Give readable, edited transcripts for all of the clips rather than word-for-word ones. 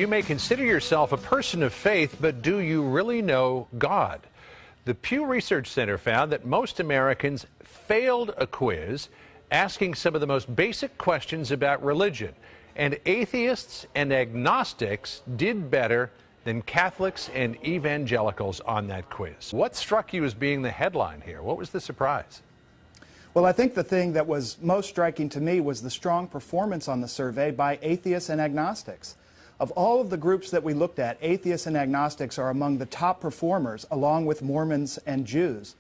You may consider yourself a person of faith, but do you really know God? The Pew Research Center found that most Americans failed a quiz asking some of the most basic questions about religion, and atheists and agnostics did better than Catholics and evangelicals on that quiz. What struck you as being the headline here? What was the surprise? Well, I think the thing that was most striking to me was the strong performance on the survey by atheists and agnostics. Of all of the groups that we looked at, atheists and agnostics are among the top performers, along with Mormons and Jews.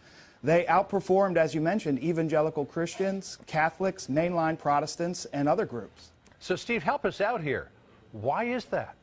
They outperformed, as you mentioned, evangelical Christians, Catholics, mainline Protestants, and other groups. So, Steve, help us out here. Why is that?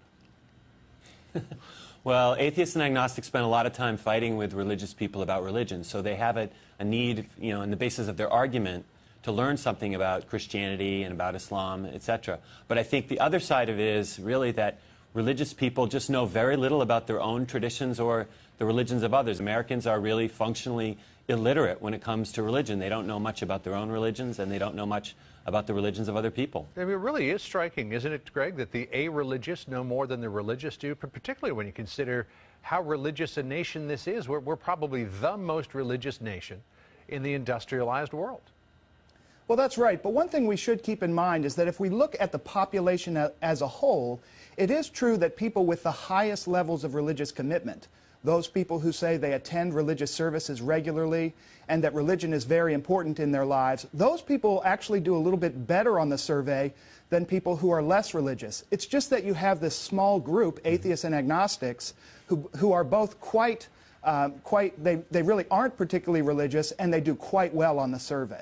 Well, atheists and agnostics spend a lot of time fighting with religious people about religion, so they have a need, in the basis of their argument, to learn something about Christianity and about Islam, etc. But I think the other side of it is really that religious people just know very little about their own traditions or the religions of others. Americans are really functionally illiterate when it comes to religion. They don't know much about their own religions, and they don't know much about the religions of other people. I mean, it really is striking, isn't it, Greg, that the a-religious know more than the religious do, particularly when you consider how religious a nation this is. We're probably the most religious nation in the industrialized world. Well, that's right. But one thing we should keep in mind is that if we look at the population as a whole, it is true that people with the highest levels of religious commitment, those people who say they attend religious services regularly and that religion is very important in their lives, those people actually do a little bit better on the survey than people who are less religious. It's just that you have this small group, atheists and agnostics, who are both they really aren't particularly religious, and they do quite well on the survey.